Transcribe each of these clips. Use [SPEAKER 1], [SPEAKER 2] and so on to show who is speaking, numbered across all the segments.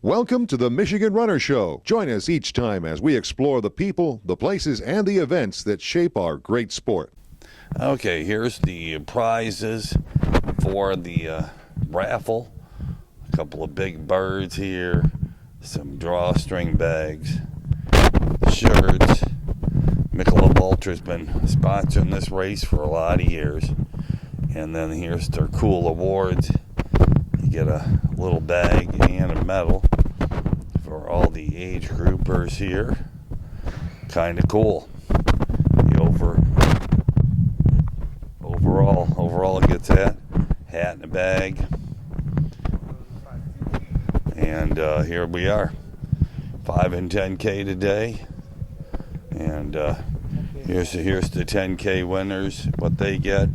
[SPEAKER 1] Welcome to the Michigan Runner Show. Join us each time as we explore the people, the places, and the events that shape our great sport.
[SPEAKER 2] Okay, here's the prizes for the raffle. A couple of big birds here, some drawstring bags, shirts. Michelob Ultra's been sponsoring this race for a lot of years. And then here's their cool awards. You get a little bag and a medal for all the age groupers here. Kind of cool. The overall it gets that hat and a bag. And here we are, 5 and 10K today. And here's the 10K winners, what they get.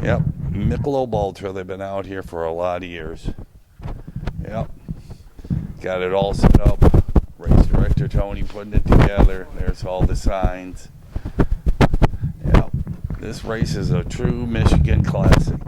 [SPEAKER 2] Yep, Michelob Ultra, they've been out here for a lot of years. Yep, got it all set up. Race director Tony putting it together. There's all the signs. Yep, this race is a true Michigan classic.